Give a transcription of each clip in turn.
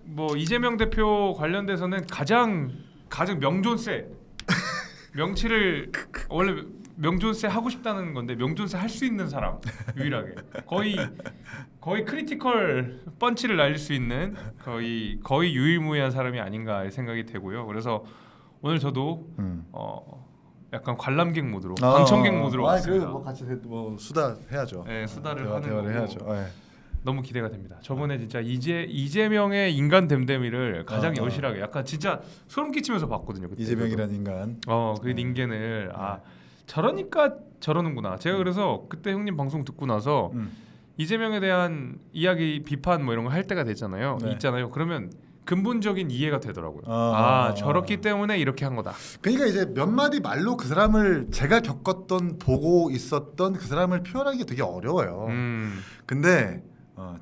뭐 이재명 대표 관련돼서는 가장 명존세 명치를 원래 명존세 하고 싶다는 건데 명존세 할 수 있는 사람 유일하게 거의 크리티컬 펀치를 날릴 수 있는 거의 유일무이한 사람이 아닌가 생각이 되고요. 그래서 오늘 저도 약간 관람객 모드로 방청객 모드로 왔습니다. 그래도 뭐 같이 뭐 수다 해야죠. 네, 수다를 대화를 해야죠. 네. 너무 기대가 됩니다. 저번에 진짜 이재명의 인간 댐댐이를 가장 여실하게 약간 진짜 소름 끼치면서 봤거든요. 그때. 이재명이라는 인간. 그 인간을 저러니까 저러는구나. 제가 그래서 그때 형님 방송 듣고 나서 이재명에 대한 이야기 비판 뭐 이런 거 할 때가 됐잖아요. 네. 있잖아요. 그러면 근본적인 이해가 되더라고요. 저렇기 때문에 이렇게 한 거다. 그러니까 이제 몇 마디 말로 그 사람을 제가 겪었던 보고 있었던 그 사람을 표현하기 되게 어려워요. 근데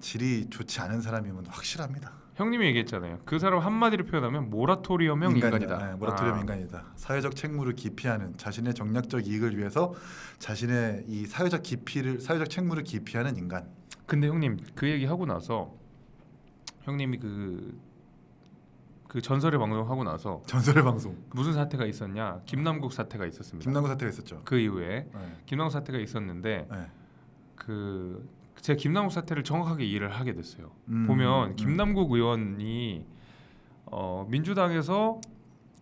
질이 좋지 않은 사람이면 확실합니다. 형님이 얘기했잖아요. 그 사람 한마디로 표현하면 모라토리엄형 인간이다. 네, 모라토리엄 인간이다. 사회적 책무를 기피하는 자신의 정략적 이익을 위해서 자신의 이 사회적 책무를 기피하는 인간. 근데 형님 그 얘기 하고 나서 형님이 그 전설의 방송 하고 나서 전설의 방송 무슨 사태가 있었냐? 김남국 사태가 있었습니다. 김남국 사태가 있었죠. 그 이후에 김남국 사태가 있었는데 제가 김남국 사태를 정확하게 이해를 하게 됐어요. 보면 김남국 의원이 민주당에서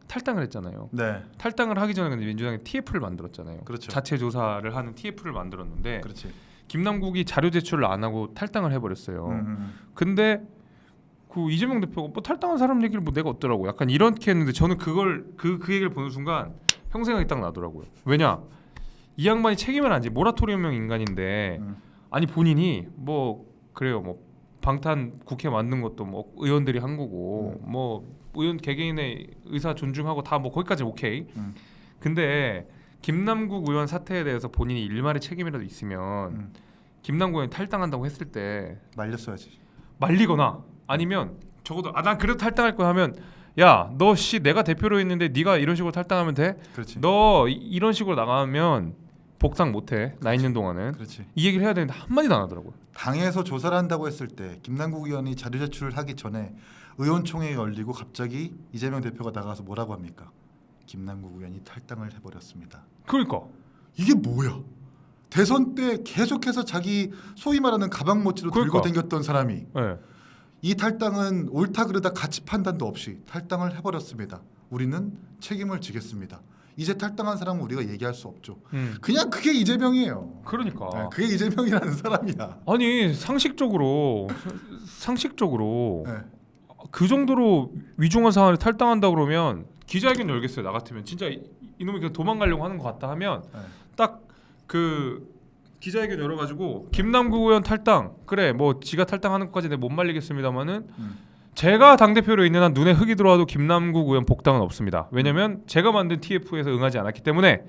탈당을 했잖아요. 네. 탈당을 하기 전에 근데 민주당이 TF를 만들었잖아요. 그렇죠. 자체 조사를 하는 TF를 만들었는데 그렇지. 김남국이 자료 제출을 안 하고 탈당을 해버렸어요. 근데 그 이재명 대표가 뭐 탈당한 사람 얘기를 뭐 내가 어쩌라고 약간 이렇게 했는데 저는 그 얘기를 보는 순간 형 생각이 딱 나더라고요. 왜냐 이 양반이 책임을 안 지 모라토리엄형 인간인데 아니 본인이 뭐 그래요 뭐 방탄 국회 만든 것도 뭐 의원들이 한 거고 뭐 의원 개개인의 의사 존중하고 다 뭐 거기까지 오케이. 근데 김남국 의원 사태에 대해서 본인이 일말의 책임이라도 있으면 김남국 의원이 탈당한다고 했을 때 말렸어야지. 말리거나 아니면 적어도 난 그래도 탈당할 거야 하면 야 너 내가 대표로 있는데 네가 이런 식으로 탈당하면 돼? 그렇지. 너 이런 식으로 나가면 복당 못해. 나 있는 동안은. 그렇지. 이 얘기를 해야 되는데 한마디도 안 하더라고요. 당에서 조사를 한다고 했을 때 김남국 의원이 자료 제출을 하기 전에 의원총회가 열리고 갑자기 이재명 대표가 나가서 뭐라고 합니까? 김남국 의원이 탈당을 해버렸습니다. 그러니까 이게 뭐야? 대선 때 계속해서 자기 소위 말하는 가방 모찌로 들고 다녔던 사람이 이 탈당은 옳다 그르다 가치 판단도 없이 탈당을 해버렸습니다. 우리는 책임을 지겠습니다. 이제 탈당한 사람은 우리가 얘기할 수 없죠. 그냥 그게 이재명이에요. 그러니까 그게 이재명이라는 사람이야. 아니 상식적으로 네. 그 정도로 위중한 상황을 탈당한다 그러면 기자회견 열겠어요. 나 같으면 진짜 이놈이 그냥 도망가려고 하는 것 같다 하면 딱 그 기자회견 열어가지고 김남국 의원 탈당 그래 뭐 지가 탈당하는 것까지 내가 못 말리겠습니다만은 제가 당대표로 있는 한 눈에 흙이 들어와도 김남국 의원 복당은 없습니다. 왜냐면 제가 만든 TF에서 응하지 않았기 때문에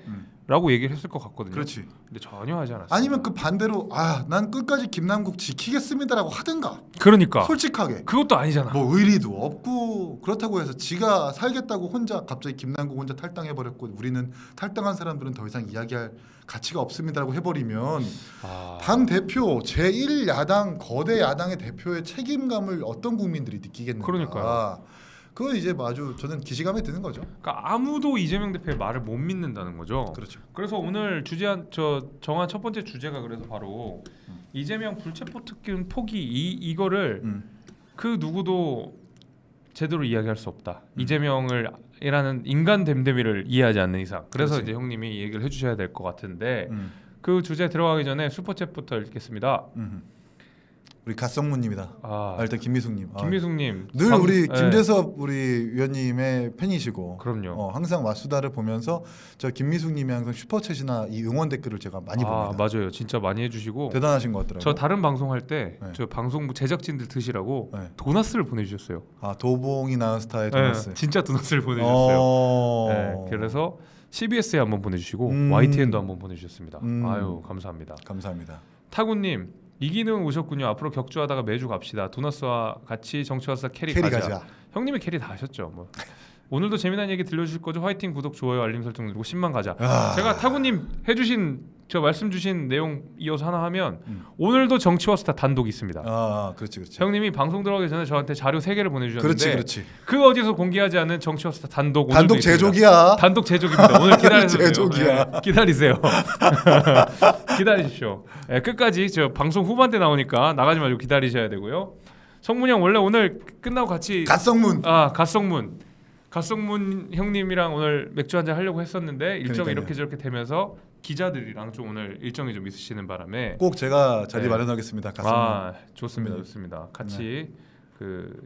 라고 얘기를 했을 것 같거든요. 그렇지. 근데 전혀 하지 않았어요. 아니면 그 반대로 난 끝까지 김남국 지키겠습니다라고 하든가. 그러니까 솔직하게. 그것도 아니잖아. 뭐 의리도 없고 그렇다고 해서 지가 살겠다고 혼자 갑자기 김남국 혼자 탈당해버렸고 우리는 탈당한 사람들은 더 이상 이야기할 가치가 없습니다라고 해버리면 당 대표 제1야당 거대 야당의 대표의 책임감을 어떤 국민들이 느끼겠는가. 그러니까요. 그건 이제 아주 저는 기시감에 드는 거죠. 그러니까 아무도 이재명 대표의 말을 못 믿는다는 거죠. 그렇죠. 그래서 오늘 정한 첫 번째 주제가 그래서 바로 이재명 불체포 특권 포기 이거를 그 누구도 제대로 이야기할 수 없다. 이재명이라는 인간 댐댐이를 이해하지 않는 이상. 그래서 그렇지. 이제 형님이 얘기를 해주셔야 될 것 같은데 그 주제 들어가기 전에 슈퍼챗부터 읽겠습니다. 우리 갓성무님이다. 일단 김미숙님. 김미숙님 늘 우리 김재섭 우리 위원님의 팬이시고. 그럼요. 항상 와수다를 보면서 저 김미숙님이 항상 슈퍼챗이나 이 응원 댓글을 제가 많이 봅니다. 맞아요. 진짜 많이 해주시고 대단하신 것 같더라고요. 저 다른 방송할 때 저 방송부 제작진들 드시라고 도나스를 보내주셨어요. 도봉이 나은 스타의 도나스. 진짜 도나스를 보내주셨어요. 그래서 CBS에 한번 보내주시고 YTN도 한번 보내주셨습니다. 아유 감사합니다. 감사합니다. 타구님 이기능 오셨군요. 앞으로 격주하다가 매주 갑시다. 도나스와 같이 정치화사 캐리 가자. 형님이 캐리 다 하셨죠. 뭐. 오늘도 재미난 얘기 들려주실 거죠? 화이팅, 구독, 좋아요, 알림 설정 누르고 10만 가자. 제가 타구님 해주신 저 말씀 주신 내용 이어서 하나 하면 오늘도 정치와 스타 단독이 있습니다. 그렇지. 형님이 방송 들어가기 전에 저한테 자료 3개를 보내주셨는데 그렇지. 그 어디서 공개하지 않은 정치와 스타 단독 단독 제조기야. 단독 제조기입니다. 오늘 기다리세요. 제조기야. 네, 기다리세요. 기다리십시오. 네, 끝까지 저 방송 후반대 나오니까 나가지 말고 기다리셔야 되고요. 성문이 형 원래 오늘 끝나고 같이 갓성문. 갓성문 형님이랑 오늘 맥주 한잔 하려고 했었는데 일정이 그러니까요. 이렇게 저렇게 되면서 기자들이랑 좀 오늘 일정이 좀 있으시는 바람에 꼭 제가 자리 네. 마련하겠습니다. 갓성문. 좋습니다. 네. 좋습니다. 같이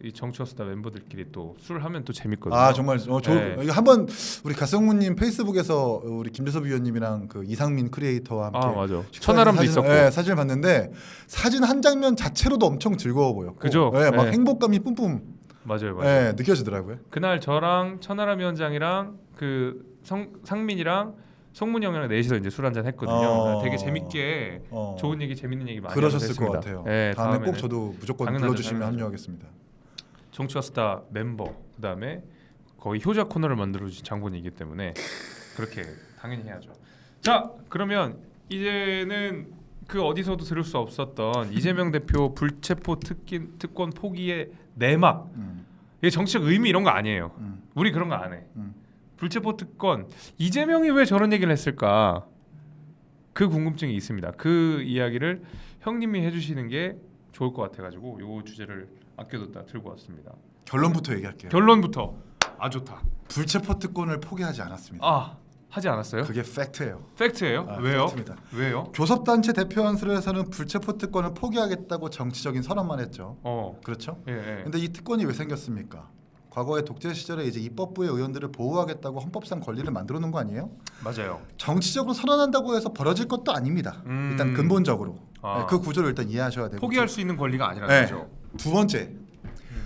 이 정치어스타 멤버들끼리 또 술 하면 또 재밌거든요. 정말 네. 이거 한번 우리 갓성문님 페이스북에서 우리 김재섭 위원님이랑 그 이상민 크리에이터와 함께 맞아. 천하람도 있었고. 사진을 봤는데 사진 한 장면 자체로도 엄청 즐거워 보였고, 그죠? 막 네. 행복감이 뿜뿜 맞아요. 느껴지더라고요. 그날 저랑 천하람 위원장이랑 그 상민이랑 성문이 형이랑 넷이서 이제 술 한잔 했거든요. 되게 재밌게 좋은 얘기, 재밌는 얘기 많이 그러셨을 것 했습니다. 같아요. 네, 다음에 꼭 저도 무조건 불러주시면 합류하겠습니다. 정치와스타 멤버 그다음에 거의 효자 코너를 만들어주신 장본이기 때문에 그렇게 당연히 해야죠. 자, 그러면 이제는 그 어디서도 들을 수 없었던 이재명 대표 불체포 특권 포기의 내막. 이게 정치적 의미 이런 거 아니에요. 우리 그런 거 안 해. 불체포 특권 이재명이 왜 저런 얘기를 했을까? 그 궁금증이 있습니다. 그 이야기를 형님이 해주시는 게 좋을 것 같아가지고 이 주제를 아껴뒀다 들고 왔습니다. 결론부터 얘기할게요. 결론부터 좋다. 불체포 특권을 포기하지 않았습니다. 하지 않았어요? 그게 팩트예요. 팩트예요? 왜요? 팩트입니다. 왜요? 교섭단체 대표연설에서는 불체포 특권을 포기하겠다고 정치적인 선언만 했죠. 그렇죠? 예. 근데 이 특권이 왜 생겼습니까? 과거의 독재 시절에 이제 입법부의 의원들을 보호하겠다고 헌법상 권리를 만들어 놓은 거 아니에요? 맞아요. 정치적으로 선언한다고 해서 벌어질 것도 아닙니다. 일단 근본적으로 그 구조를 일단 이해하셔야 되고 포기할 수 있는 권리가 아니라는 거죠. 두 번째,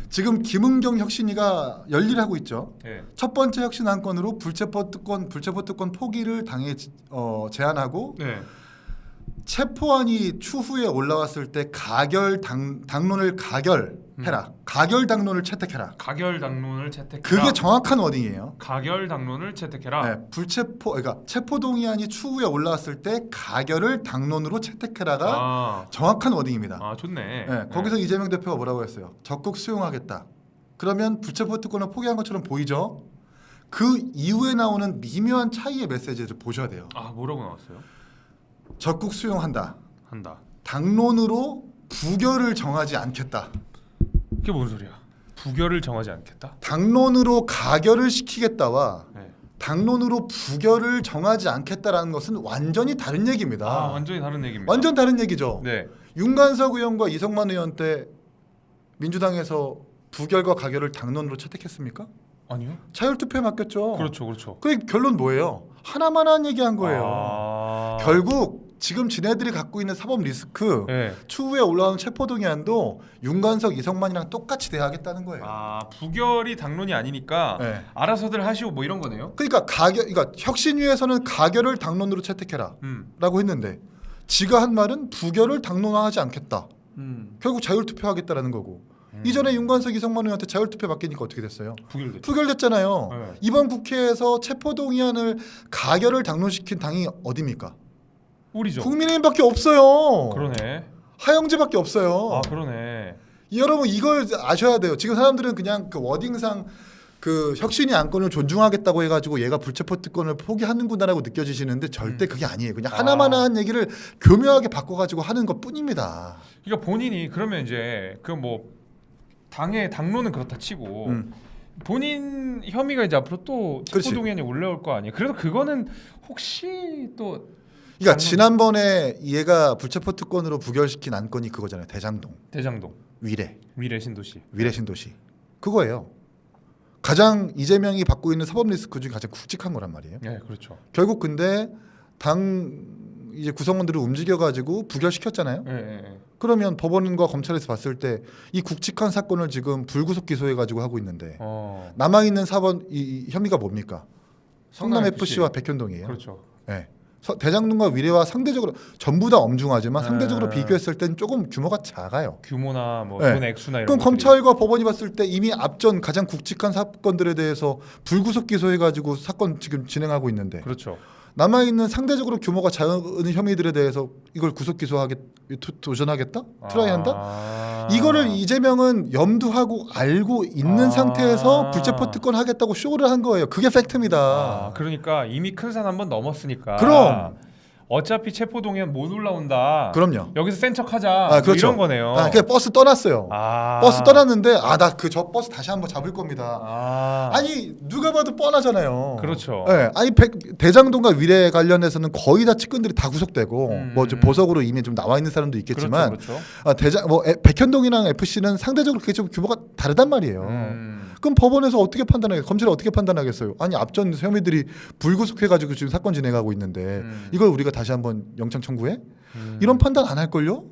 지금 김은경 혁신위가 열일하고 있죠. 첫 번째 혁신 안건으로 불체포 특권 포기를 제안하고 체포안이 추후에 올라왔을 때 당론을 가결해라. 가결 당론을 채택해라. 가결 당론을 채택해라. 그게 정확한 워딩이에요. 가결 당론을 채택해라. 그러니까 체포 동의안이 추후에 올라왔을 때 가결을 당론으로 채택해라가 정확한 워딩입니다. 좋네. 거기서 이재명 대표가 뭐라고 했어요? 적극 수용하겠다. 그러면 불체포 특권을 포기한 것처럼 보이죠? 그 이후에 나오는 미묘한 차이의 메시지를 보셔야 돼요. 뭐라고 나왔어요? 적극 수용한다. 한다. 당론으로 부결을 정하지 않겠다. 그게 뭔 소리야? 부결을 정하지 않겠다? 당론으로 가결을 시키겠다와 당론으로 부결을 정하지 않겠다라는 것은 완전히 다른 얘기입니다. 완전히 다른 얘기입니다. 완전 다른 얘기죠. 네. 윤관석 의원과 이성만 의원 때 민주당에서 부결과 가결을 당론으로 채택했습니까? 아니요. 자율투표에 맡겼죠. 그렇죠. 그 결론 뭐예요? 하나만 한 얘기한 거예요. 결국 지금 지네들이 갖고 있는 사법 리스크 추후에 올라오는 체포동의안도 윤관석, 이성만이랑 똑같이 대하겠다는 거예요. 부결이 당론이 아니니까 알아서들 하시오 뭐 이런 거네요. 그러니까 혁신위에서는 가결을 당론으로 채택해라라고 했는데 지가 한 말은 부결을 당론화하지 않겠다. 결국 자율투표하겠다라는 거고. 이전에 윤관석, 이성만 의원한테 자율투표 맡기니까 어떻게 됐어요? 부결됐잖아요. 이번 국회에서 체포동의안을 가결을 당론시킨 당이 어디입니까? 우리죠. 국민의힘밖에 없어요. 그러네. 하영재밖에 없어요. 그러네. 여러분 이걸 아셔야 돼요. 지금 사람들은 그냥 그 워딩상 그 혁신이 안건을 존중하겠다고 해가지고 얘가 불체포 특권을 포기하는구나라고 느껴지시는데 절대 그게 아니에요. 그냥 하나만한 얘기를 교묘하게 바꿔가지고 하는 것뿐입니다. 그러니까 본인이 그러면 이제 그 뭐 당의 당론은 그렇다 치고 본인 혐의가 이제 앞으로 또 체포동의안이 올라올 거 아니에요. 그래도 그거는 혹시 또 그러니까 지난번에 얘가 불체포 특권으로 부결시킨 안건이 그거잖아요. 대장동 위례 신도시 그거예요. 가장 이재명이 받고 있는 사법 리스크 중에 가장 굵직한 거란 말이에요. 네, 그렇죠. 결국 근데 당 이제 구성원들을 움직여가지고 부결시켰잖아요. 그러면 법원과 검찰에서 봤을 때 이 굵직한 사건을 지금 불구속 기소해가지고 하고 있는데 남아 있는 이 혐의가 뭡니까? 성남 FC와 백현동이에요. 그렇죠. 대장동과 위례와 상대적으로 전부 다 엄중하지만 상대적으로 비교했을 땐 조금 규모가 작아요. 규모나 뭐 돈 액수나 이런. 그럼 검찰과 법원이 봤을 때 이미 앞전 가장 굵직한 사건들에 대해서 불구속 기소해가지고 사건 지금 진행하고 있는데. 그렇죠. 남아 있는 상대적으로 규모가 작은 혐의들에 대해서 이걸 구속 기소하게 도전하겠다? 트라이한다? 이거를 이재명은 염두하고 알고 있는 상태에서 불체포 특권 하겠다고 쇼를 한 거예요. 그게 팩트입니다. 그러니까 이미 큰 산 한번 넘었으니까. 그럼 어차피 체포동의안 못 올라온다. 그럼요. 여기서 센 척하자. 그렇죠. 이런 거네요. 그냥 버스 떠났어요. 버스 떠났는데 나 저 버스 다시 한번 잡을 겁니다. 아니 누가 봐도 뻔하잖아요. 그렇죠. 네, 아니 대장동과 위례 관련해서는 거의 다 측근들이 다 구속되고 뭐 좀 보석으로 이미 좀 나와 있는 사람도 있겠지만 그렇죠. 백현동이랑 FC는 상대적으로 그게 좀 규모가 다르단 말이에요. 그럼 법원에서 어떻게 판단하겠어요? 검찰이 어떻게 판단하겠어요? 아니 앞전 혐의들이 불구속해가지고 지금 사건 진행하고 있는데 이걸 우리가 다시 한번 영장 청구해? 이런 판단 안 할걸요?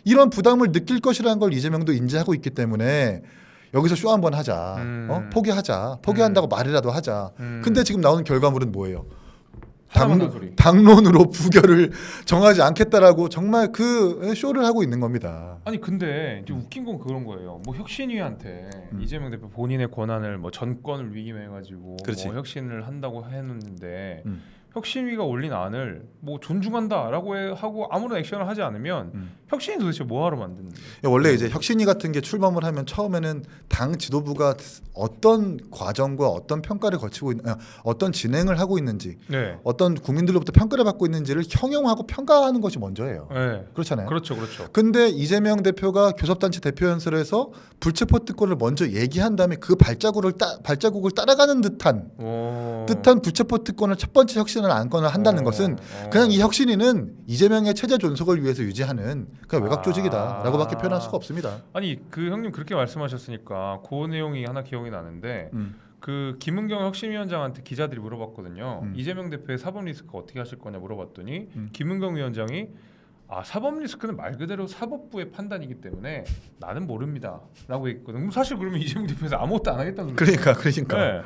이런 부담을 느낄 것이라는 걸 이재명도 인지하고 있기 때문에 여기서 쇼 한번 하자. 포기하자. 포기한다고 말이라도 하자. 근데 지금 나오는 결과물은 뭐예요? 당론으로 부결을 정하지 않겠다라고 정말 그 쇼를 하고 있는 겁니다. 아니 근데 이제 웃긴 건 그런 거예요. 뭐 혁신위한테 이재명 대표 본인의 권한을 뭐 전권을 위임해가지고 뭐 혁신을 한다고 했는데 혁신위가 올린 안을 뭐 존중한다라고 하고 아무런 액션을 하지 않으면 혁신이 도대체 뭐하러 만드는데? 원래 이제 혁신위 같은 게 출범을 하면 처음에는 당 지도부가 어떤 과정과 어떤 평가를 거치고 어떤 진행을 하고 있는지, 어떤 국민들로부터 평가를 받고 있는지를 형용하고 평가하는 것이 먼저예요. 그렇잖아요. 그렇죠. 근데 이재명 대표가 교섭단체 대표 연설에서 불체포 특권을 먼저 얘기한 다음에 그 발자국을 따라가는 듯한 불체포 특권을 첫 번째 혁신을 안건을 한다는 것은 그냥 이 혁신위는 이재명의 체제 존속을 위해서 유지하는 그냥 외곽 조직이다라고밖에 표현할 수가 없습니다. 아니 그 형님 그렇게 말씀하셨으니까 그 내용이 하나 기억이 나는데 그 김은경 혁신위원장한테 기자들이 물어봤거든요. 이재명 대표의 사법 리스크 어떻게 하실 거냐 물어봤더니 김은경 위원장이 사법 리스크는 말 그대로 사법부의 판단이기 때문에 나는 모릅니다라고 했거든요. 그럼 사실 그러면 이재명 대표에서 아무것도 안 하겠다는 거예요. 그러니까. 네.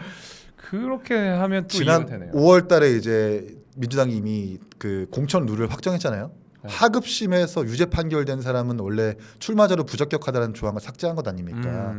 그렇게 하면 또 지난 이해가 되네요. 5월달에 이제 민주당이 이미 그 공천 룰을 확정했잖아요. 하급심에서 유죄 판결된 사람은 원래 출마자로 부적격하다는 조항을 삭제한 것 아닙니까?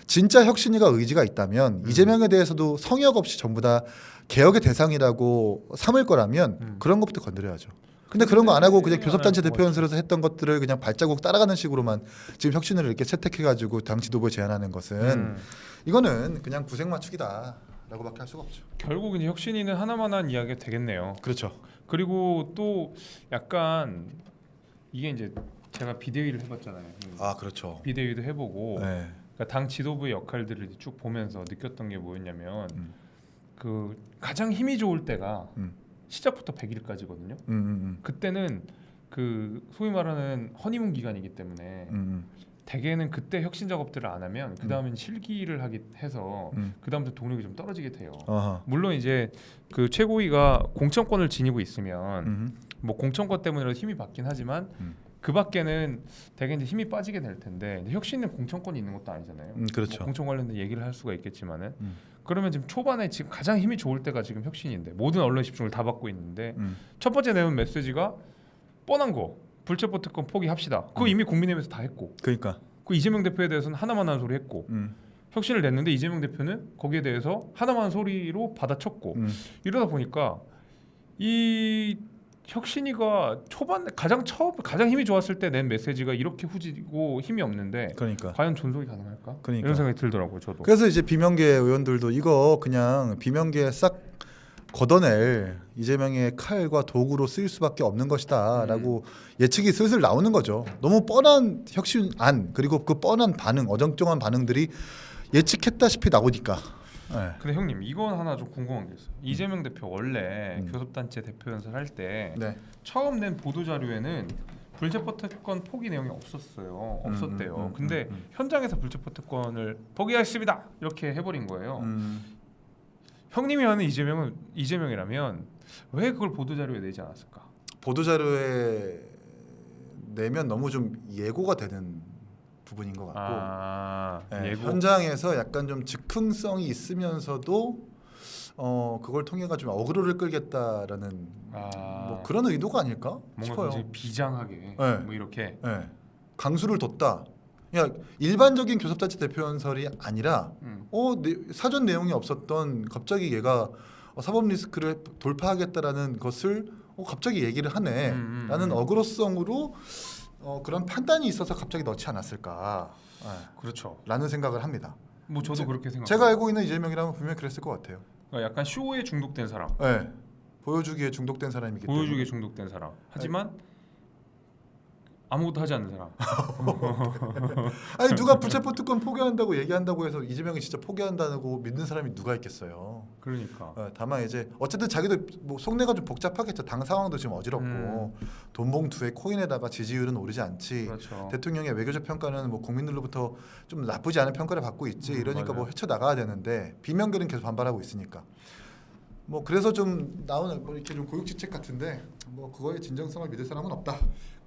진짜 혁신위가 의지가 있다면 이재명에 대해서도 성역 없이 전부 다 개혁의 대상이라고 삼을 거라면 그런 것부터 건드려야죠. 근데 그런 거 안 하고 그냥 교섭단체 대표 연설에서 했던 것들을 그냥 발자국 따라가는 식으로만 지금 혁신을 이렇게 채택해가지고 당 지도부에 제안하는 것은 이거는 그냥 구색 맞추기다라고밖에 할 수가 없죠. 결국 이제 혁신위는 하나만한 이야기가 되겠네요. 그렇죠. 그리고 또 약간 이게 이제 제가 비대위를 해봤잖아요. 그렇죠. 비대위도 해보고 그러니까 당 지도부의 역할들을 쭉 보면서 느꼈던 게 뭐였냐면 그 가장 힘이 좋을 때가 시작부터 100일까지거든요. 그때는 그 소위 말하는 허니문 기간이기 때문에 대개는 그때 혁신 작업들을 안 하면 그 다음엔 실기를 하게 해서 그 다음부터 동력이 좀 떨어지게 돼요. 물론 이제 그 최고위가 공천권을 지니고 있으면 뭐 공천권 때문이라도 힘이 받긴 하지만 그 밖에는 대개 이제 힘이 빠지게 될 텐데 혁신은 공천권이 있는 것도 아니잖아요. 그렇죠. 뭐 공천 관련된 얘기를 할 수가 있겠지만은 그러면 지금 초반에 지금 가장 힘이 좋을 때가 지금 혁신인데 모든 언론 집중을 다 받고 있는데 첫 번째 내는 메시지가 뻔한 거 불체포 특권 포기합시다. 그거 이미 국민의힘에서 다 했고. 그러니까. 그 이재명 대표에 대해서는 하나만 한 소리 했고 혁신을 냈는데 이재명 대표는 거기에 대해서 하나만 한 소리로 받아쳤고 이러다 보니까 이 혁신이가 초반 가장 힘이 좋았을 때 낸 메시지가 이렇게 후지고 힘이 없는데 과연 존속이 가능할까? 이런 생각이 들더라고요. 저도. 그래서 이제 비명계 의원들도 이거 그냥 비명계에 싹 걷어낼 이재명의 칼과 도구로 쓰일 수밖에 없는 것이다라고 예측이 슬슬 나오는 거죠. 너무 뻔한 혁신안 그리고 그 뻔한 반응, 어정쩡한 반응들이 예측했다시피 나오니까. 근데 형님 이건 하나 좀 궁금한 게 있어요. 이재명 대표 원래 교섭단체 대표 연설 할 때 처음 낸 보도 자료에는 불체포 특권 포기 내용이 없었대요. 근데 현장에서 불체포 특권을 포기하겠습니다 이렇게 해버린 거예요. 형님이 하는 이재명이라면 왜 그걸 보도 자료에 내지 않았을까? 보도 자료에 내면 너무 좀 예고가 되는 부분인 것 같고 예고. 현장에서 약간 좀 즉흥성이 있으면서도 그걸 통해가 좀 어그로를 끌겠다라는 뭐 그런 의도가 아닐까 싶어요. 뭔가 비장하게 뭐 이렇게 강수를 뒀다. 그냥 일반적인 교섭단체 대표 연설이 아니라 사전 내용이 없었던 갑자기 얘가 사법 리스크를 돌파하겠다라는 것을 갑자기 얘기를 하네라는 어그로성으로 그런 판단이 있어서 갑자기 넣지 않았을까. 그렇죠. 라는 생각을 합니다. 뭐 저도 그렇게 생각해요. 제가 알고 있는 이재명이라면 분명히 그랬을 것 같아요. 그러니까 약간 쇼에 중독된 사람. 네. 보여주기에 중독된 사람이기 때문에. 보여주기에 중독된 사람. 하지만 아무것도 하지 않는 사람. 아니 누가 불체포 특권 포기한다고 얘기한다고 해서 이재명이 진짜 포기한다고 믿는 사람이 누가 있겠어요. 그러니까. 다만 이제 어쨌든 자기도 뭐 속내가 좀 복잡하겠죠. 당 상황도 지금 어지럽고 돈 봉투에 코인에다가 지지율은 오르지 않지. 그렇죠. 대통령의 외교적 평가는 뭐 국민들로부터 좀 나쁘지 않은 평가를 받고 있지. 이러니까 맞아요. 뭐 헤쳐 나가야 되는데 비명계는 계속 반발하고 있으니까. 뭐 그래서 좀 나오는 뭐 이렇게 좀 고육지책 같은데 뭐 그거의 진정성을 믿을 사람은 없다.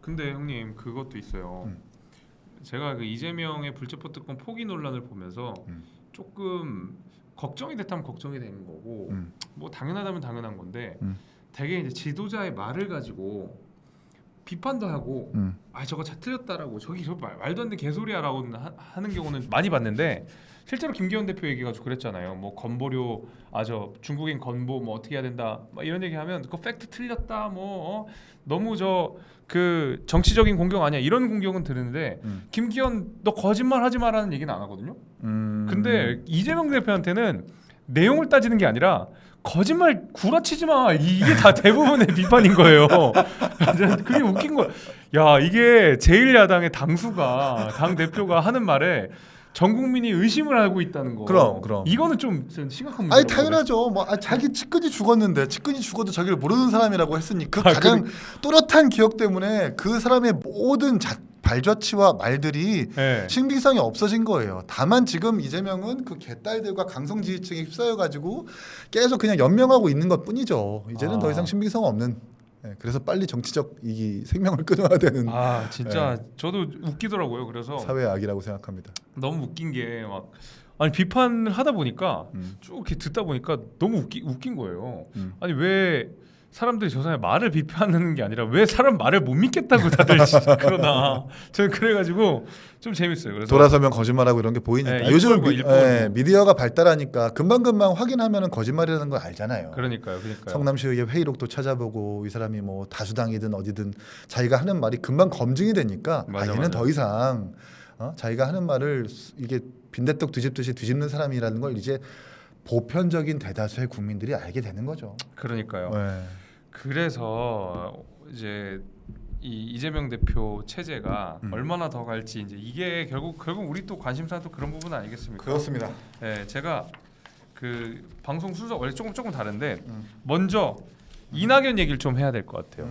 근데 형님 그것도 있어요. 제가 그 이재명의 불체포 특권 포기 논란을 보면서 조금 걱정이 됐다면 걱정이 되는 거고 뭐 당연하다면 당연한 건데 되게 이제 지도자의 말을 가지고 비판도 하고 아 저거 틀렸다라고 저기 저 말도 안 되는 개소리야라고 하는 경우는 많이 봤는데 실제로 김기현 대표 얘기가지고 그랬잖아요. 뭐 건보료 저 중국인 건보 뭐 어떻게 해야 된다 막 이런 얘기하면 그 팩트 틀렸다 뭐 너무 그 정치적인 공격 아니야 이런 공격은 들으는데 김기현 너 거짓말 하지 마라는 얘기는 안 하거든요. 근데 이재명 대표한테는 내용을 따지는 게 아니라 거짓말 구라치지 마 이게 다 대부분의 비판인 거예요. 그게 웃긴 거야. 야 이게 제1야당의 당 대표가 하는 말에 전 국민이 의심을 하고 있다는 거. 그럼. 이거는 좀 심각한 문제라고. 아니 당연하죠. 뭐 자기 측근이 죽었는데 측근이 죽어도 자기를 모르는 사람이라고 했으니 그 가장 또렷한 기억 때문에 그 사람의 모든 발자취와 말들이 네. 신빙성이 없어진 거예요. 다만 지금 이재명은 그 개딸들과 강성 지지층에 휩싸여 가지고 계속 그냥 연명하고 있는 것뿐이죠. 이제는 더 이상 신빙성 없는. 그래서 빨리 정치적 이 생명을 끊어야 되는. 진짜 저도 웃기더라고요. 그래서 사회의 악이라고 생각합니다. 너무 웃긴 게 막 아니 비판을 하다 보니까 쭉 이렇게 듣다 보니까 너무 웃긴 거예요. 아니 왜 사람들이 저 사람의 말을 비판하는 게 아니라 왜 사람 말을 못 믿겠다고 다들 그러나 저는 그래가지고 좀 재밌어요. 그래서 돌아서면 거짓말하고 이런 게 보이니까 요즘 미디어가 발달하니까 금방금방 확인하면 거짓말이라는 걸 알잖아요. 그러니까요. 성남시의회 회의록도 찾아보고 이 사람이 뭐 다수당이든 어디든 자기가 하는 말이 금방 검증이 되니까 얘는 더 이상 자기가 하는 말을 이게 빈대떡 뒤집듯이 뒤집는 사람이라는 걸 이제 보편적인 대다수의 국민들이 알게 되는 거죠. 그러니까요. 그래서 이제 이재명 대표 체제가 얼마나 더 갈지 이제 이게 결국 우리 또 관심사도 그런 부분 아니겠습니까? 그렇습니다. 네, 제가 그 방송 순서 원래 조금 다른데 먼저 이낙연 얘기를 좀 해야 될 것 같아요.